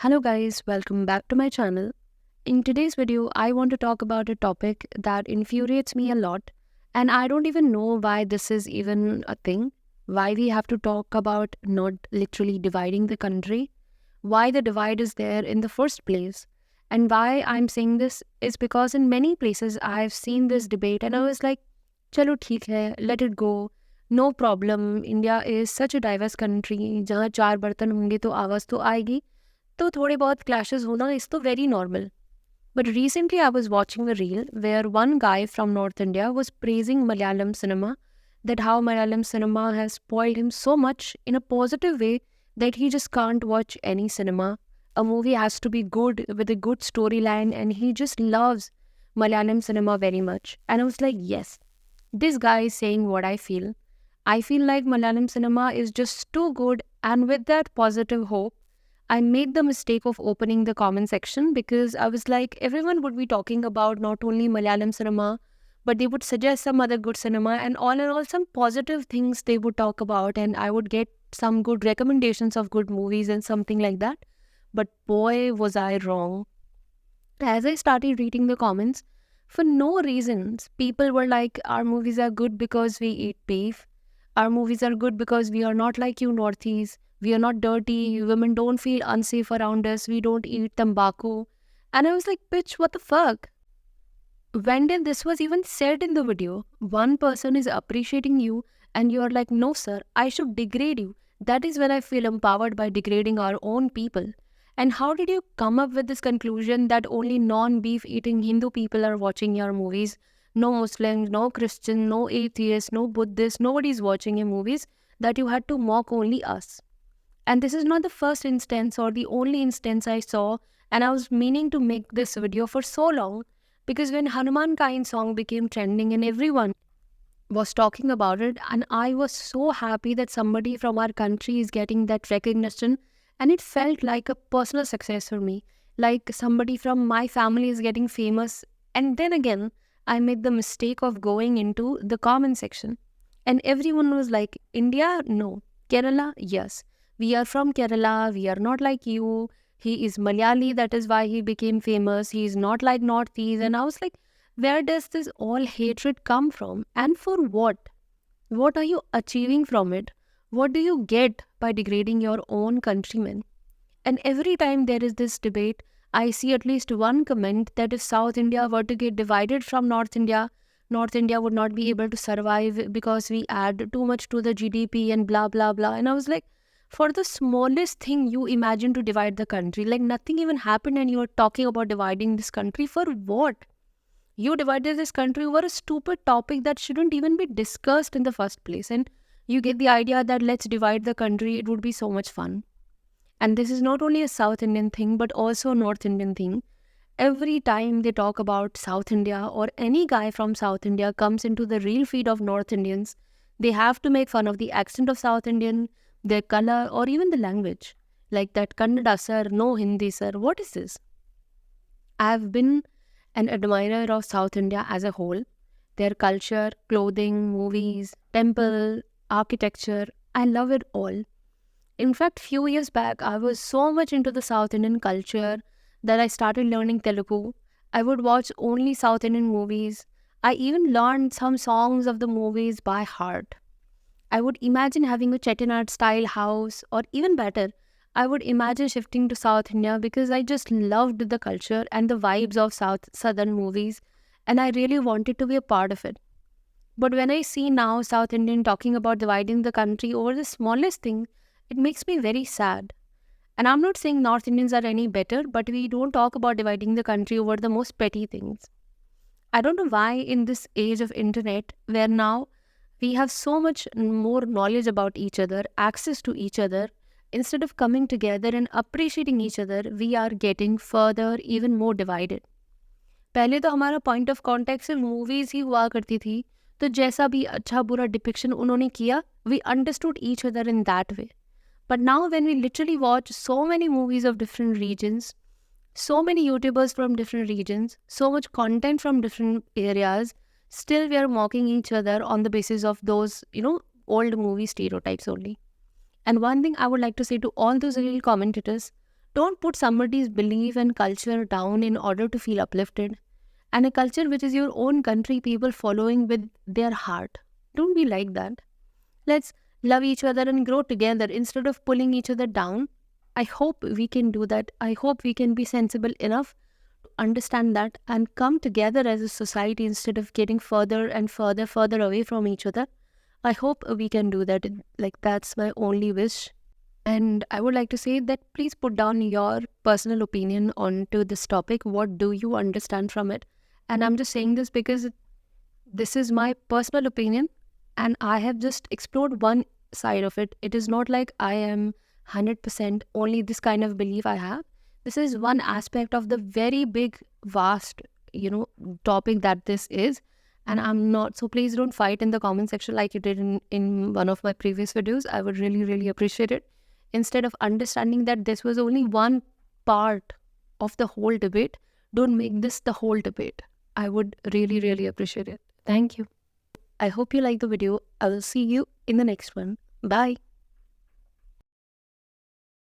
Hello guys, welcome back to my channel. In today's video, I want to talk about a topic that infuriates me a lot, and I don't even know why this is even a thing. Why we have to talk about not literally dividing the country, why the divide is there in the first place, and why I'm saying this is because in many places I've seen this debate and I was like, chalo theek hai, let it go. No problem. India is such a diverse country. जहाँ चार बर्तन होंगे तो आवाज़ तो आएगी. तो थोड़े बहुत clashes होना is तो very normal. But recently I was watching a reel where one guy from North India was praising Malayalam cinema, that how Malayalam cinema has spoiled him so much in a positive way that he just can't watch any cinema. A movie has to be good with a good storyline and he just loves Malayalam cinema very much. And I was like, yes, this guy is saying what I feel. I feel like Malayalam cinema is just too good, and with that positive hope, I made the mistake of opening the comment section because I was like, everyone would be talking about not only Malayalam cinema, but they would suggest some other good cinema and all in all, some positive things they would talk about, and I would get some good recommendations of good movies and something like that. But boy, was I wrong. As I started reading the comments, for no reasons, people were like, our movies are good because we eat beef. Our movies are good because we are not like you Northeast. We are not dirty. Women don't feel unsafe around us. We don't eat tobacco. And I was like, bitch, what the fuck? When did this was even said in the video? One person is appreciating you and you are like, no sir, I should degrade you. That is when I feel empowered by degrading our own people. And how did you come up with this conclusion that only non-beef eating Hindu people are watching your movies? No Muslims, no Christian, no atheist, no Buddhist, nobody is watching your movies, that you had to mock only us. And this is not the first instance or the only instance I saw, and I was meaning to make this video for so long because when Hanuman Kain song became trending and everyone was talking about it, and I was so happy that somebody from our country is getting that recognition, and it felt like a personal success for me, like somebody from my family is getting famous. And then again, I made the mistake of going into the comment section, and everyone was like, India, no. Kerala, yes. We are from Kerala, we are not like you. He is Malayali, that is why he became famous. He is not like Northeast. And I was like, where does this all hatred come from? And for what? What are you achieving from it? What do you get by degrading your own countrymen? And every time there is this debate, I see at least one comment that if South India were to get divided from North India would not be able to survive because we add too much to the GDP and blah, blah, blah. And I was like, for the smallest thing you imagine to divide the country, like nothing even happened and you are talking about dividing this country for what? You divided this country over a stupid topic that shouldn't even be discussed in the first place. And you get the idea that let's divide the country, it would be so much fun. And this is not only a South Indian thing, but also a North Indian thing. Every time they talk about South India or any guy from South India comes into the real feed of North Indians, they have to make fun of the accent of South Indian, their color, or even the language. Like that Kannada sir, no Hindi sir. What is this? I've been an admirer of South India as a whole. Their culture, clothing, movies, temple, architecture. I love it all. In fact, few years back, I was so much into the South Indian culture that I started learning Telugu. I would watch only South Indian movies. I even learned some songs of the movies by heart. I would imagine having a Chettinad style house, or even better, I would imagine shifting to South India because I just loved the culture and the vibes of Southern movies, and I really wanted to be a part of it. But when I see now South Indian talking about dividing the country over the smallest thing, it makes me very sad. And I'm not saying North Indians are any better, but we don't talk about dividing the country over the most petty things. I don't know why in this age of internet, where now we have so much more knowledge about each other, access to each other, instead of coming together and appreciating each other, we are getting further even more divided. पहले तो हमारा point of contact सिर्फ movies ही हुआ करती थी, तो जैसा भी अच्छा बुरा डिपिक्शन उन्होंने किया, we understood each other in that way. But now when we literally watch so many movies of different regions, so many YouTubers from different regions, so much content from different areas, still we are mocking each other on the basis of those, old movie stereotypes only. And one thing I would like to say to all those real commentators, Don't put somebody's belief and culture down in order to feel uplifted. And a culture which is your own country, people following with their heart. Don't be like that. Let's love each other and grow together instead of pulling each other down. I hope we can do that. I hope we can be sensible enough to understand that and come together as a society instead of getting further and further away from each other. I hope we can do that. Like, that's my only wish. And I would like to say that please put down your personal opinion onto this topic. What do you understand from it? And I'm just saying this because this is my personal opinion and I have just explored one side of it. It is not like I am 100% only this kind of belief I have. This is one aspect of the very big, vast, topic that this is. And I'm not, so please don't fight in the comment section like you did in one of my previous videos. I would really, really appreciate it. Instead of understanding that this was only one part of the whole debate, don't make this the whole debate. I would really, really appreciate it. Thank you. I hope you like the video. I will see you in the next one. Bye.